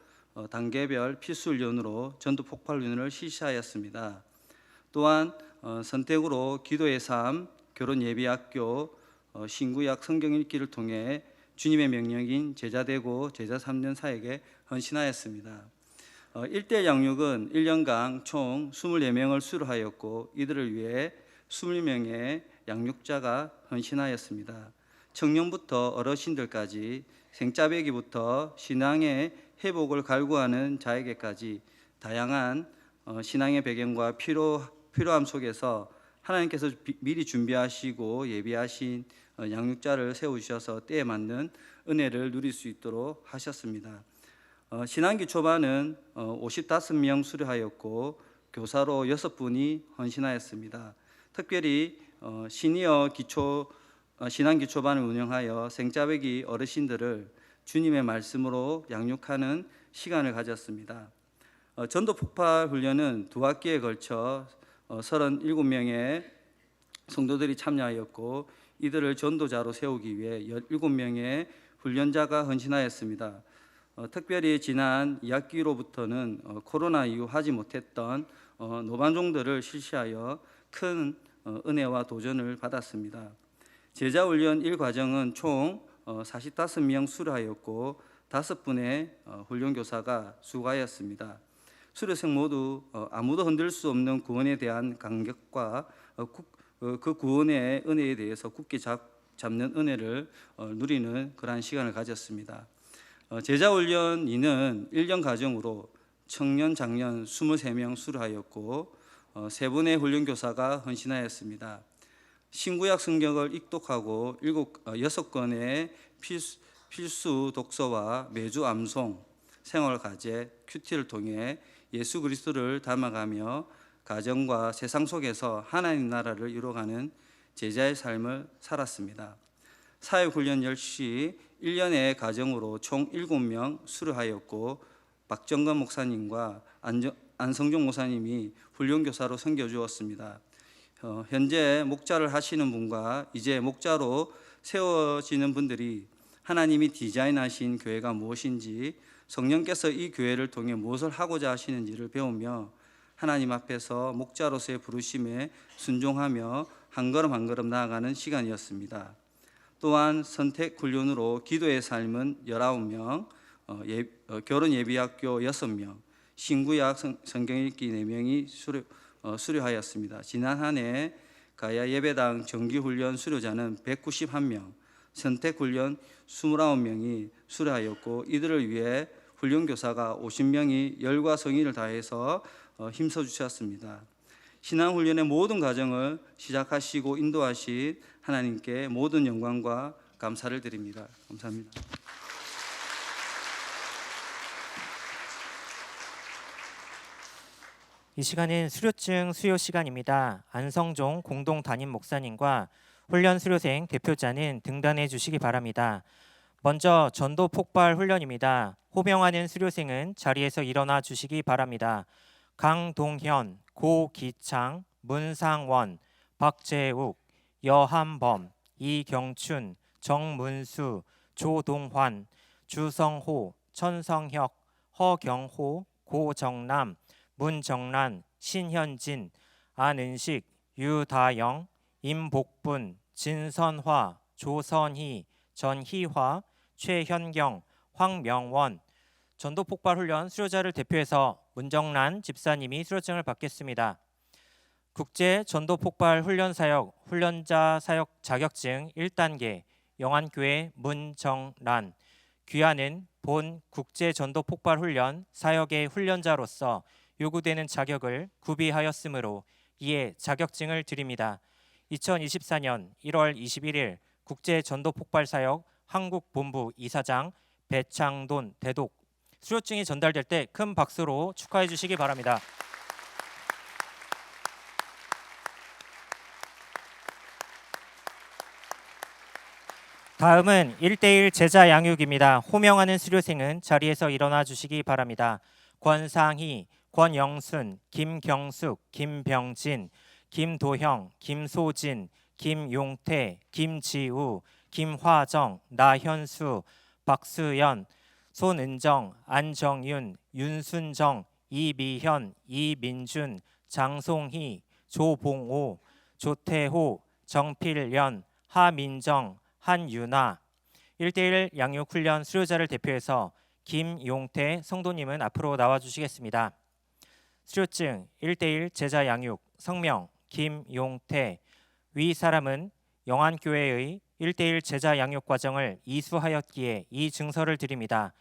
S2: 단계별 필수훈련으로 전도폭발훈련을 실시하였습니다. 또한 선택으로 기도의 삶, 결혼예비학교, 신구약 성경 읽기를 통해 주님의 명령인 제자되고 제자 3년 사역에 헌신하였습니다. 1대1 양육은 1년간 총 24명을 수료하였고 이들을 위해 20명의 양육자가 헌신하였습니다. 청년부터 어르신들까지 생짜배기부터 신앙의 회복을 갈구하는 자에게까지 다양한 신앙의 배경과 필요함 속에서 하나님께서 미리 준비하시고 예비하신 양육자를 세우셔서 때에 맞는 은혜를 누릴 수 있도록 하셨습니다. 신앙기 초반은 55명 수료하였고 교사로 6분이 헌신하였습니다. 특별히 시니어 신앙기 초반을 운영하여 생짜배기 어르신들을 주님의 말씀으로 양육하는 시간을 가졌습니다. 전도 폭발 훈련은 두 학기에 걸쳐 37명의 성도들이 참여하였고 이들을 전도자로 세우기 위해 17명의 훈련자가 헌신하였습니다. 특별히 지난 2학기로부터는 코로나 이후 하지 못했던 노반종들을 실시하여 큰 은혜와 도전을 받았습니다. 제자훈련 1과정은 총 45명 수료하였고 5분의 훈련교사가 수고하였습니다. 수료생 모두 아무도 흔들 수 없는 구원에 대한 감격과 그 구원의 은혜에 대해서 굳게 잡는 은혜를 누리는 그러한 시간을 가졌습니다. 제자훈련 2는 1년 과정으로 청년, 장년 23명 수료하였고 3분의 훈련교사가 헌신하였습니다. 신구약 성경을 익독하고 6권의 필수 독서와 매주 암송, 생활과제, 큐티를 통해 예수 그리스도를 닮아가며 가정과 세상 속에서 하나님 나라를 이루어가는 제자의 삶을 살았습니다. 사회훈련 10시 1년의 과정으로 총 7명 수료하였고 박정건 목사님과 안성종 목사님이 훈련교사로 섬겨주었습니다. 현재 목자를 하시는 분과 이제 목자로 세워지는 분들이 하나님이 디자인하신 교회가 무엇인지 성령께서 이 교회를 통해 무엇을 하고자 하시는지를 배우며 하나님 앞에서 목자로서의 부르심에 순종하며 한 걸음 한 걸음 나아가는 시간이었습니다. 또한 선택 훈련으로 기도의 삶은 19명, 결혼 예비학교 6명, 신구약 성경 읽기 4명이 수료하였습니다. 지난 한 해 가야 예배당 정기훈련 수료자는 191명, 선택훈련 29명이 수료하였고 이들을 위해 훈련교사가 50명이 열과 성의를 다해서 힘써 주셨습니다. 신앙훈련의 모든 과정을 시작하시고 인도하신 하나님께 모든 영광과 감사를 드립니다. 감사합니다.
S3: 이 시간은 수료증 수요 시간입니다. 안성종 공동 담임 목사님과 훈련 수료생 대표자는 등단해 주시기 바랍니다. 먼저 전도 폭발 훈련입니다. 호명하는 수료생은 자리에서 일어나 주시기 바랍니다. 강동현, 고기창, 문상원, 박재욱, 여한범, 이경춘, 정문수, 조동환, 주성호, 천성혁, 허경호, 고정남, 문정란, 신현진, 안은식, 유다영, 임복분, 진선화, 조선희, 전희화, 최현경, 황명원. 전도폭발훈련 수료자를 대표해서 문정란 집사님이 수료증을 받겠습니다. 국제 전도폭발 훈련 사역 훈련자 사역 자격증 1단계 영안교회 문정란. 귀하는 본 국제 전도폭발 훈련 사역의 훈련자로서 요구되는 자격을 구비하였으므로 이에 자격증을 드립니다. 2024년 1월 21일 국제 전도폭발 사역 한국본부 이사장 배창돈 대독. 수료증이 전달될 때 큰 박수로 축하해 주시기 바랍니다. 다음은 1대1 제자 양육입니다. 호명하는 수료생은 자리에서 일어나 주시기 바랍니다. 권상희, 권영순, 김경숙, 김병진, 김도형, 김소진, 김용태, 김지우, 김화정, 나현수, 박수연, 손은정, 안정윤, 윤순정, 이미현, 이민준, 장송희, 조봉호, 조태호, 정필연, 하민정, 한유나. 1대1 양육훈련 수료자를 대표해서 김용태 성도님은 앞으로 나와주시겠습니다. 수료증 1대1 제자 양육 성명 김용태. 위 사람은 영안교회의 1대1 제자 양육 과정을 이수하였기에 이 증서를 드립니다.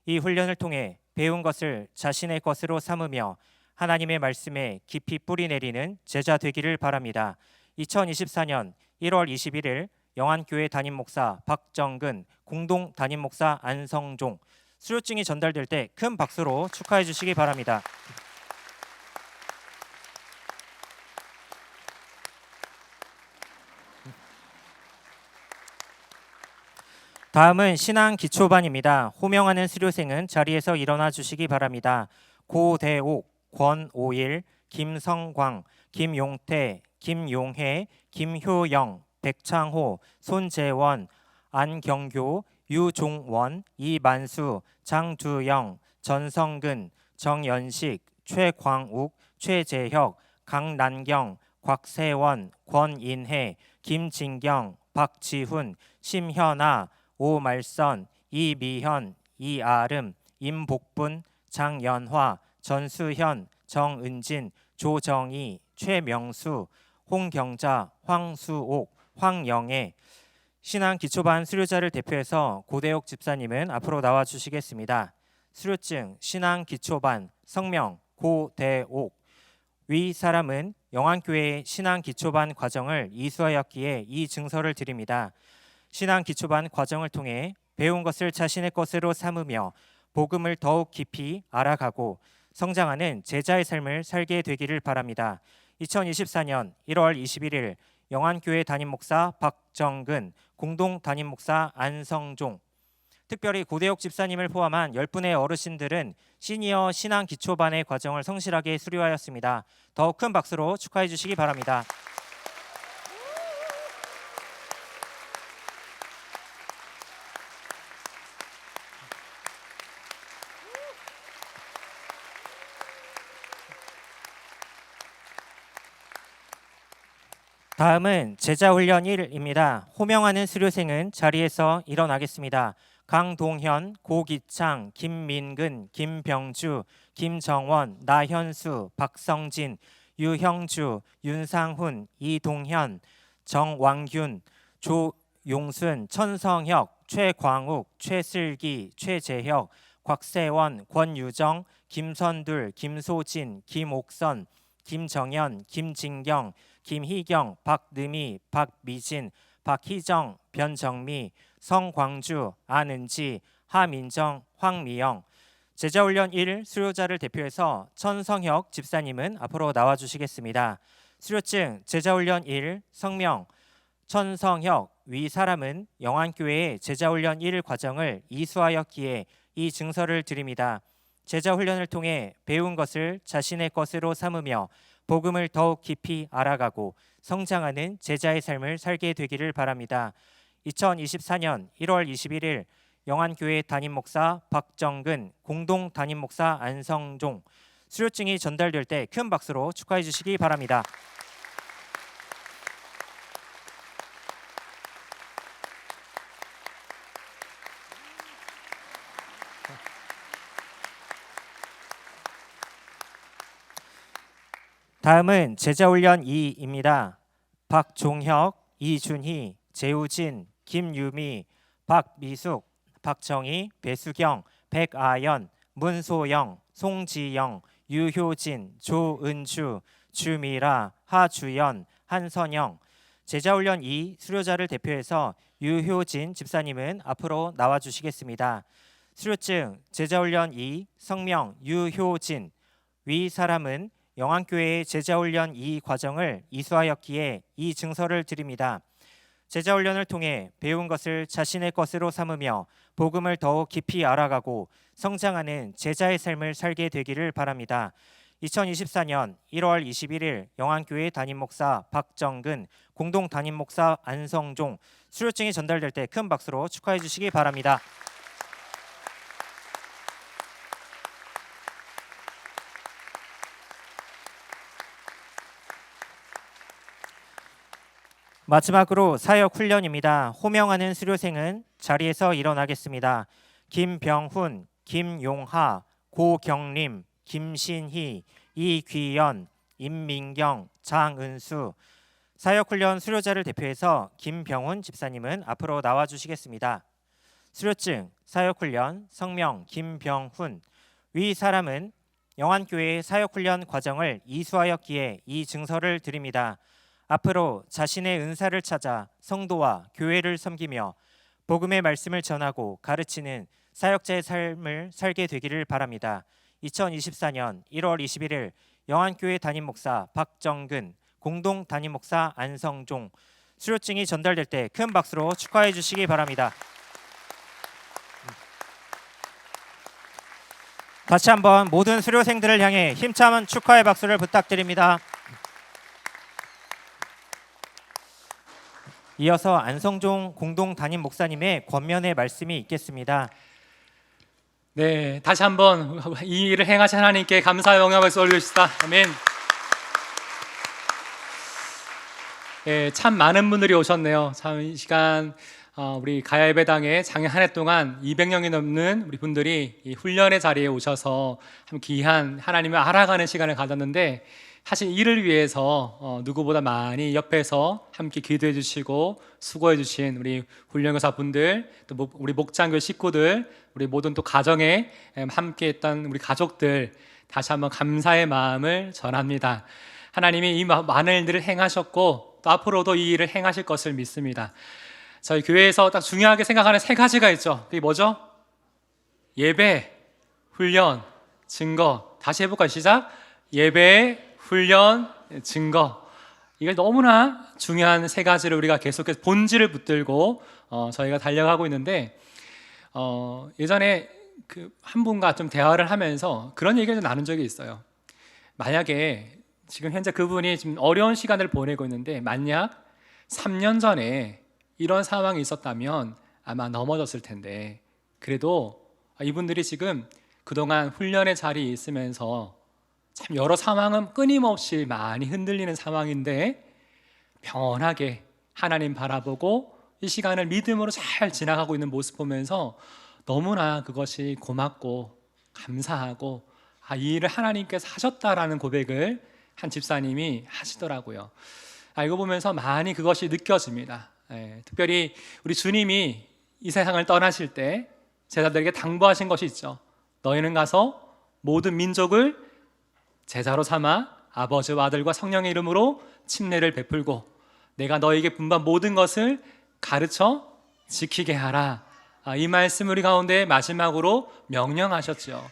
S3: 이 훈련을 통해 배운 것을 자신의 것으로 삼으며 하나님의 말씀에 깊이 뿌리 내리는 제자 되기를 바랍니다. 2024년 1월 21일 영안교회 담임 목사 박정근, 공동 담임 목사 안성종. 수료증이 전달될 때 큰 박수로 축하해 주시기 바랍니다. 다음은 신앙 기초반입니다. 호명하는 수료생은 자리에서 일어나 주시기 바랍니다. 고대옥, 권오일, 김성광, 김용태, 김용혜, 김효영, 백창호, 손재원, 안경교, 유종원, 이만수, 장두영, 전성근, 정연식, 최광욱, 최재혁, 강난경, 곽세원, 권인혜, 김진경, 박지훈, 심현아, 오말선, 이미현, 이아름, 임복분, 장연화, 전수현, 정은진, 조정희, 최명수, 홍경자, 황수옥, 황영애. 신앙 기초반 수료자를 대표해서 고대옥 집사님은 앞으로 나와 주시겠습니다. 수료증 신앙 기초반 성명 고대옥. 위 사람은 영안교회의 신앙 기초반 과정을 이수하였기에 이 증서를 드립니다. 신앙 기초반 과정을 통해 배운 것을 자신의 것으로 삼으며 복음을 더욱 깊이 알아가고 성장하는 제자의 삶을 살게 되기를 바랍니다. 2024년 1월 21일 영안교회 담임 목사 박정근, 공동 담임 목사 안성종. 특별히 고대옥 집사님을 포함한 10분의 어르신들은 시니어 신앙 기초반의 과정을 성실하게 수료하였습니다. 더욱 큰 박수로 축하해 주시기 바랍니다. 다음은 제자훈련 1입니다. 호명하는 수료생은 자리에서 일어나겠습니다. 강동현, 고기창, 김민근, 김병주, 김정원, 나현수, 박성진, 유형주, 윤상훈, 이동현, 정왕균, 조용순, 천성혁, 최광욱, 최슬기, 최재혁, 곽세원, 권유정, 김선둘, 김소진, 김옥선, 김정현, 김진경, 김희경, 박느미, 박미진, 박희정, 변정미, 성광주, 안은지, 하민정, 황미영. 제자훈련 1 수료자를 대표해서 천성혁 집사님은 앞으로 나와 주시겠습니다. 수료증 제자훈련 1 성명 천성혁. 위 사람은 영안교회의 제자훈련 1 과정을 이수하였기에 이 증서를 드립니다. 제자훈련을 통해 배운 것을 자신의 것으로 삼으며 복음을 더욱 깊이 알아가고 성장하는 제자의 삶을 살게 되기를 바랍니다. 2024년 1월 21일 영안교회 담임 목사 박정근, 공동 담임 목사 안성종. 수료증이 전달될 때 큰 박수로 축하해 주시기 바랍니다. 다음은 제자훈련 2입니다. 박종혁, 이준희, 재우진, 김유미, 박미숙, 박정희, 배수경, 백아연, 문소영, 송지영, 유효진, 조은주, 주미라, 하주연, 한선영. 제자훈련 2 수료자를 대표해서 유효진 집사님은 앞으로 나와 주시겠습니다. 수료증 제자훈련 2 성명 유효진. 위 사람은 영안교회의 제자훈련 2 과정을 이수하였기에 이 증서를 드립니다. 제자 훈련을 통해 배운 것을 자신의 것으로 삼으며 복음을 더욱 깊이 알아가고 성장하는 제자의 삶을 살게 되기를 바랍니다. 2024년 1월 21일 영안교회 담임 목사 박정근, 공동 담임 목사 안성종, 수료증이 전달될 때 큰 박수로 축하해 주시기 바랍니다. 마지막으로 사역 훈련입니다. 호명하는 수료생은 자리에서 일어나겠습니다. 김병훈, 김용하, 고경림, 김신희, 이귀연, 임민경, 장은수. 사역훈련 수료자를 대표해서 김병훈 집사님은 앞으로 나와주시겠습니다. 수료증, 사역훈련, 성명 김병훈. 위 사람은 영안교회의 사역훈련 과정을 이수하였기에 이 증서를 드립니다. 앞으로 자신의 은사를 찾아 성도와 교회를 섬기며 복음의 말씀을 전하고 가르치는 사역자의 삶을 살게 되기를 바랍니다. 2024년 1월 21일 영안교회 담임 목사 박정근, 공동 담임 목사 안성종, 수료증이 전달될 때 큰 박수로 축하해 주시기 바랍니다. 다시 한번 모든 수료생들을 향해 힘찬 축하의 박수를 부탁드립니다. 이어서 안성종 공동 담임 목사님의 권면의 말씀이 있겠습니다.
S8: 네, 다시 한번 이 일을 행하신 하나님께 감사의 영광을 올려주시다. 아멘. 네, 참 많은 분들이 오셨네요. 참 이 시간 우리 가야예배당에 작년 한 해 동안 200명이 넘는 우리 분들이 이 훈련의 자리에 오셔서 참 귀한 하나님을 알아가는 시간을 가졌는데, 사실 이를 위해서 누구보다 많이 옆에서 함께 기도해 주시고 수고해 주신 우리 훈련교사분들, 또 우리 목장교 식구들, 우리 모든 또 가정에 함께 했던 우리 가족들, 다시 한번 감사의 마음을 전합니다. 하나님이 이 많은 일들을 행하셨고 또 앞으로도 이 일을 행하실 것을 믿습니다. 저희 교회에서 딱 중요하게 생각하는 세 가지가 있죠. 그게 뭐죠? 예배, 훈련, 증거. 다시 해볼까요? 시작. 예배, 훈련, 증거. 이게 너무나 중요한 세 가지를 우리가 계속해서 본질을 붙들고 저희가 달려가고 있는데, 예전에 그 한 분과 좀 대화를 하면서 그런 얘기를 나눈 적이 있어요. 만약에 지금 현재 그분이 지금 어려운 시간을 보내고 있는데, 만약 3년 전에 이런 상황이 있었다면 아마 넘어졌을 텐데, 그래도 이분들이 지금 그동안 훈련의 자리에 있으면서 참 여러 상황은 끊임없이 많이 흔들리는 상황인데 평온하게 하나님 바라보고 이 시간을 믿음으로 잘 지나가고 있는 모습 보면서 너무나 그것이 고맙고 감사하고, 이 일을 하나님께서 하셨다라는 고백을 한 집사님이 하시더라고요. 이거 보면서 많이 그것이 느껴집니다. 특별히 우리 주님이 이 세상을 떠나실 때 제자들에게 당부하신 것이 있죠. 너희는 가서 모든 민족을 제자로 삼아 아버지와 아들과 성령의 이름으로 침례를 베풀고 내가 너희에게 분부한 모든 것을 가르쳐 지키게 하라. 이 말씀 우리 가운데 마지막으로 명령하셨죠.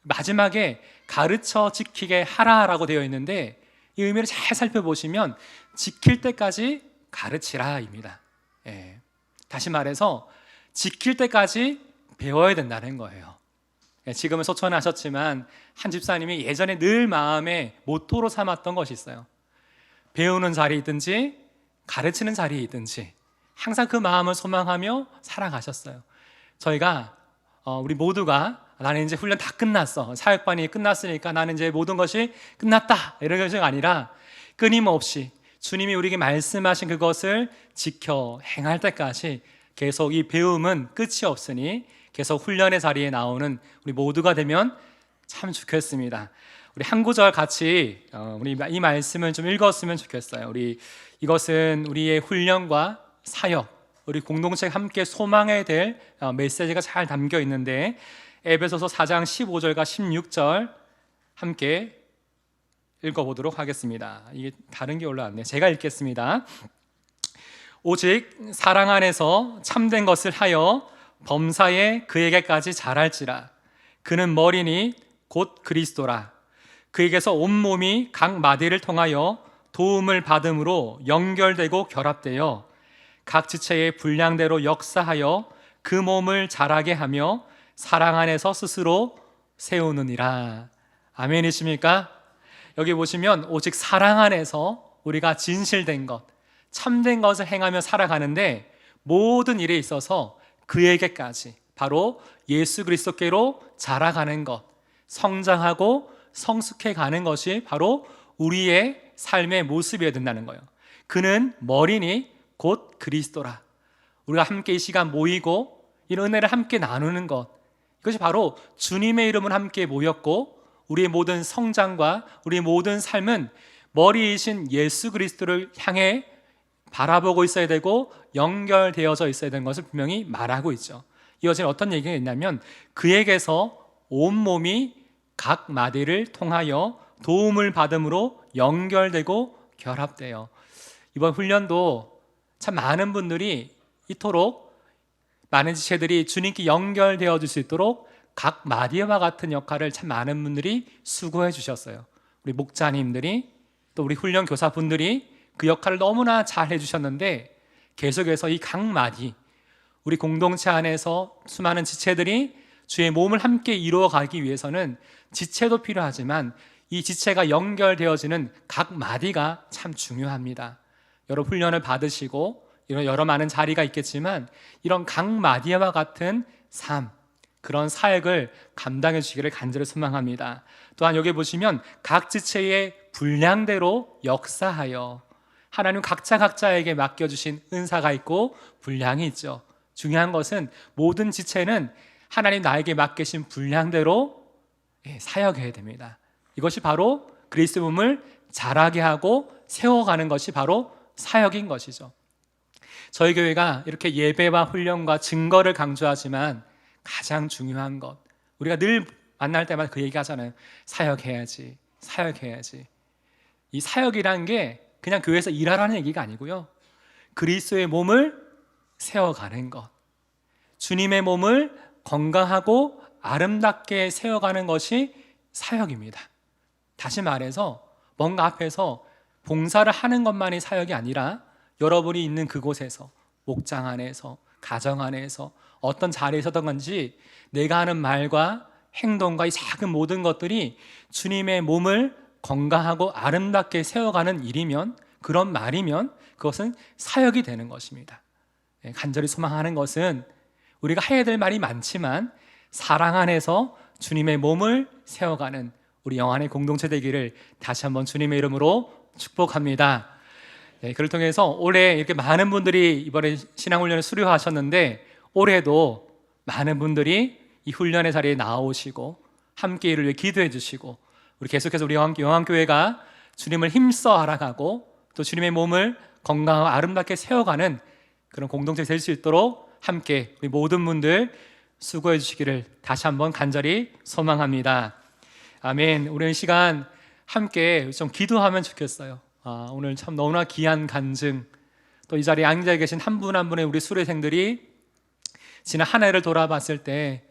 S8: 마지막에 가르쳐 지키게 하라라고 되어 있는데, 이 의미를 잘 살펴보시면 지킬 때까지 가르치라입니다. 다시 말해서 지킬 때까지 배워야 된다는 거예요. 지금은 소천하셨지만 한 집사님이 예전에 늘 마음에 모토로 삼았던 것이 있어요. 배우는 자리이든지 가르치는 자리이든지 항상 그 마음을 소망하며 살아가셨어요. 저희가 우리 모두가 나는 이제 훈련 다 끝났어, 사역반이 끝났으니까 나는 이제 모든 것이 끝났다, 이런 것이 아니라 끊임없이 주님이 우리에게 말씀하신 그것을 지켜 행할 때까지 계속 이 배움은 끝이 없으니 계속 훈련의 자리에 나오는 우리 모두가 되면 참 좋겠습니다. 우리 한 구절 같이 우리 이 말씀을 좀 읽었으면 좋겠어요. 이것은 우리의 훈련과 사역, 우리 공동체가 함께 소망해야 될 메시지가 잘 담겨 있는데, 에베소서 4장 15절과 16절 함께 읽어보도록 하겠습니다. 이게 다른 게 올라왔네요. 제가 읽겠습니다. 오직 사랑 안에서 참된 것을 하여 범사에 그에게까지 자랄지라. 그는 머리니 곧 그리스도라. 그에게서 온몸이 각 마디를 통하여 도움을 받음으로 연결되고 결합되어 각 지체의 분량대로 역사하여 그 몸을 자라게 하며 사랑 안에서 스스로 세우느니라. 아멘이십니까? 여기 보시면 오직 사랑 안에서 우리가 진실된 것, 참된 것을 행하며 살아가는데 모든 일에 있어서 그에게까지 바로 예수 그리스도께로 자라가는 것, 성장하고 성숙해 가는 것이 바로 우리의 삶의 모습이어야 된다는 거예요. 그는 머리니 곧 그리스도라. 우리가 함께 이 시간 모이고 이 은혜를 함께 나누는 것, 이것이 바로 주님의 이름은 함께 모였고 우리의 모든 성장과 우리의 모든 삶은 머리이신 예수 그리스도를 향해 바라보고 있어야 되고 연결되어져 있어야 되는 것을 분명히 말하고 있죠. 이어지는 어떤 얘기가 있냐면 그에게서 온몸이 각 마디를 통하여 도움을 받음으로 연결되고 결합돼요. 이번 훈련도 참 많은 분들이 이토록 많은 지체들이 주님께 연결되어질 수 있도록 각 마디와 같은 역할을 참 많은 분들이 수고해 주셨어요. 우리 목자님들이 또 우리 훈련 교사분들이 그 역할을 너무나 잘 해주셨는데 계속해서 이 각 마디, 우리 공동체 안에서 수많은 지체들이 주의 몸을 함께 이루어가기 위해서는 지체도 필요하지만 이 지체가 연결되어지는 각 마디가 참 중요합니다. 여러 훈련을 받으시고 이런 여러 많은 자리가 있겠지만 이런 각 마디와 같은 삶, 그런 사역을 감당해 주시기를 간절히 소망합니다. 또한 여기 보시면 각 지체의 분량대로 역사하여, 하나님 각자에게 맡겨주신 은사가 있고 분량이 있죠. 중요한 것은 모든 지체는 하나님 나에게 맡기신 분량대로 사역해야 됩니다. 이것이 바로 그리스도 몸을 자라게 하고 세워가는 것이 바로 사역인 것이죠. 저희 교회가 이렇게 예배와 훈련과 증거를 강조하지만 가장 중요한 것, 우리가 늘 만날 때마다 그 얘기 하잖아요. 사역해야지, 사역해야지. 이 사역이라는 게 그냥 교회에서 일하라는 얘기가 아니고요, 그리스도의 몸을 세워가는 것, 주님의 몸을 건강하고 아름답게 세워가는 것이 사역입니다. 다시 말해서 뭔가 앞에서 봉사를 하는 것만이 사역이 아니라 여러분이 있는 그곳에서, 목장 안에서, 가정 안에서, 어떤 자리에서든 건지 내가 하는 말과 행동과 이 작은 모든 것들이 주님의 몸을 건강하고 아름답게 세워가는 일이면, 그런 말이면 그것은 사역이 되는 것입니다. 간절히 소망하는 것은 우리가 해야 될 말이 많지만 사랑 안에서 주님의 몸을 세워가는 우리 영안의 공동체 되기를 다시 한번 주님의 이름으로 축복합니다. 그를 통해서 올해 이렇게 많은 분들이 이번에 신앙훈련을 수료하셨는데 올해도 많은 분들이 이 훈련의 자리에 나오시고 함께 이를 위해 기도해 주시고 우리 계속해서 우리 영안교회가 주님을 힘써 알아가고 또 주님의 몸을 건강하고 아름답게 세워가는 그런 공동체 될 수 있도록 함께 우리 모든 분들 수고해 주시기를 다시 한번 간절히 소망합니다. 아멘. 우리 이 시간 함께 좀 기도하면 좋겠어요. 오늘 참 너무나 귀한 간증, 또 이 자리에 앉아 계신 한 분 한 분의 우리 수료생들이 지난 한 해를 돌아봤을 때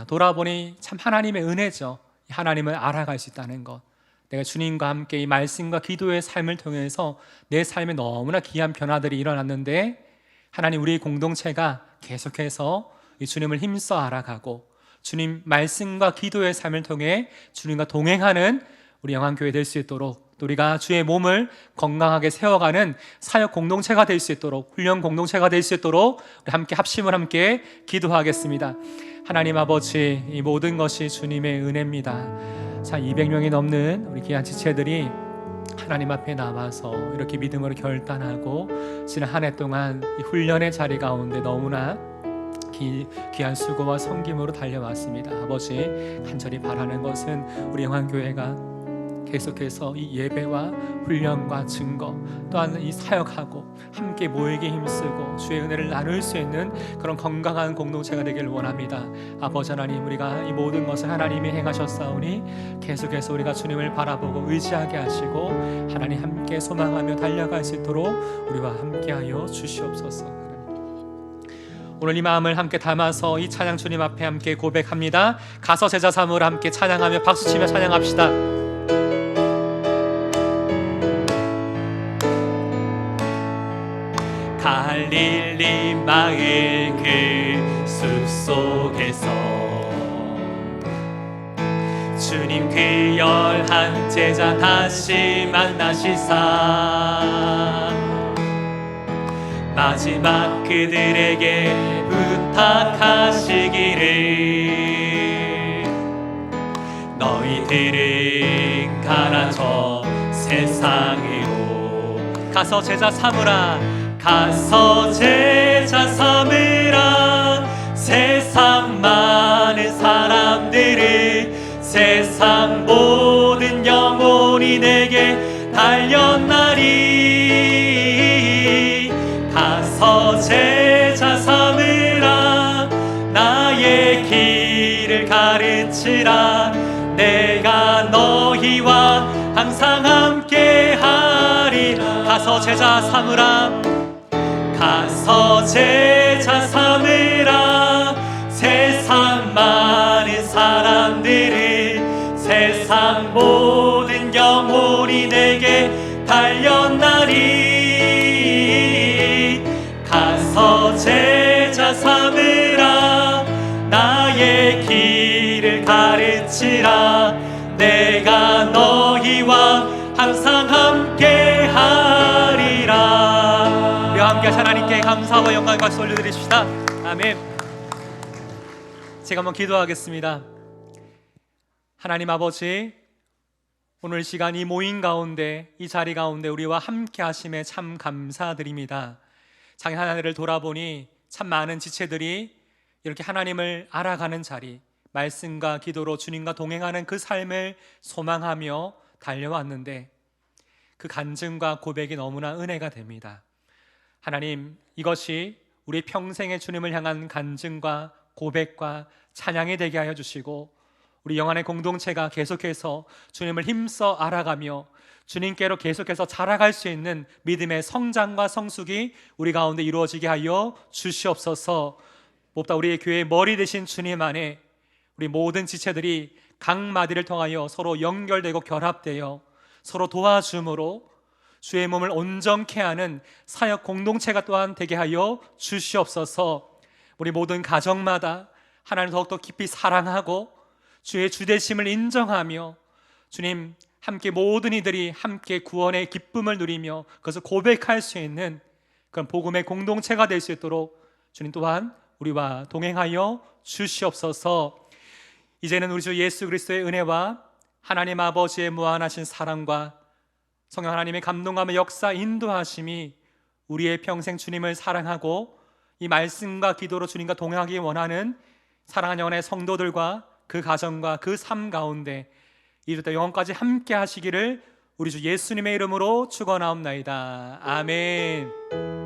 S8: 돌아보니 참 하나님의 은혜죠. 하나님을 알아갈 수 있다는 것, 내가 주님과 함께 이 말씀과 기도의 삶을 통해서 내 삶에 너무나 귀한 변화들이 일어났는데 하나님, 우리 공동체가 계속해서 이 주님을 힘써 알아가고 주님 말씀과 기도의 삶을 통해 주님과 동행하는 우리 영안교회 될 수 있도록, 또 우리가 주의 몸을 건강하게 세워가는 사역 공동체가 될 수 있도록, 훈련 공동체가 될 수 있도록 우리 함께 합심을 함께 기도하겠습니다. 하나님 아버지, 이 모든 것이 주님의 은혜입니다. 자, 200명이 넘는 우리 귀한 지체들이 하나님 앞에 나와서 이렇게 믿음으로 결단하고 지난 한 해 동안 이 훈련의 자리 가운데 너무나 귀한 수고와 섬김으로 달려왔습니다. 아버지, 간절히 바라는 것은 우리 영안교회가 계속해서 이 예배와 훈련과 증거, 또한 이 사역하고 함께 모이게 힘쓰고 주의 은혜를 나눌 수 있는 그런 건강한 공동체가 되기를 원합니다. 아버지 하나님, 우리가 이 모든 것을 하나님이 행하셨사오니 계속해서 우리가 주님을 바라보고 의지하게 하시고 하나님 함께 소망하며 달려갈 수 있도록 우리와 함께하여 주시옵소서. 오늘 이 마음을 함께 담아서 이 찬양 주님 앞에 함께 고백합니다. 가서 제자 삼으로 함께 찬양하며 박수치며 찬양합시다. 갈릴리 마을 그 숲속에서 주님 그 열한 제자 다시 만나시사 마지막 그들에게 부탁하시기를 너희들은 가라 저 세상으로 가서 제자 삼으라 가서 제자 삼으라 세상 많은 사람들을 세상 모든 영혼이 내게 달렸나리 가서 제자 삼으라 나의 길을 가르치라 내가 너희와 항상 함께 하리라 가서 제자 삼으라 가서 제자 삼으라 세상 많은 사람들을 세상 모든 영혼이 내게 달렸나리 가서 제자 삼으라 나의 길을 가르치라 내가 너희와 항상 함께 하리라. 우리 함께 하나님께 감사와 영광과 박수 올려드리십시다. 아멘. 제가 한번 기도하겠습니다. 하나님 아버지, 오늘 시간 이 모임 가운데 이 자리 가운데 우리와 함께 하심에 참 감사드립니다. 작년 한 해를 돌아보니 참 많은 지체들이 이렇게 하나님을 알아가는 자리, 말씀과 기도로 주님과 동행하는 그 삶을 소망하며 달려왔는데 그 간증과 고백이 너무나 은혜가 됩니다. 하나님, 이것이 우리 평생의 주님을 향한 간증과 고백과 찬양이 되게 하여 주시고 우리 영안의 공동체가 계속해서 주님을 힘써 알아가며 주님께로 계속해서 자라갈 수 있는 믿음의 성장과 성숙이 우리 가운데 이루어지게 하여 주시옵소서. 무엇보다 우리의 교회의 머리 되신 주님 안에 우리 모든 지체들이 각 마디를 통하여 서로 연결되고 결합되어 서로 도와줌으로 주의 몸을 온전케 하는 사역 공동체가 또한 되게 하여 주시옵소서. 우리 모든 가정마다 하나님을 더욱더 깊이 사랑하고 주의 주되심을 인정하며 주님 함께 모든 이들이 함께 구원의 기쁨을 누리며 그것을 고백할 수 있는 그런 복음의 공동체가 될 수 있도록 주님 또한 우리와 동행하여 주시옵소서. 이제는 우리 주 예수 그리스도의 은혜와 하나님 아버지의 무한하신 사랑과 성령 하나님의 감동감의 역사 인도하심이 우리의 평생 주님을 사랑하고 이 말씀과 기도로 주님과 동행하기 원하는 사랑하는 영혼의 성도들과 그 가정과 그 삶 가운데 이르다 영원까지 함께 하시기를 우리 주 예수님의 이름으로 축원하옵나이다. 아멘.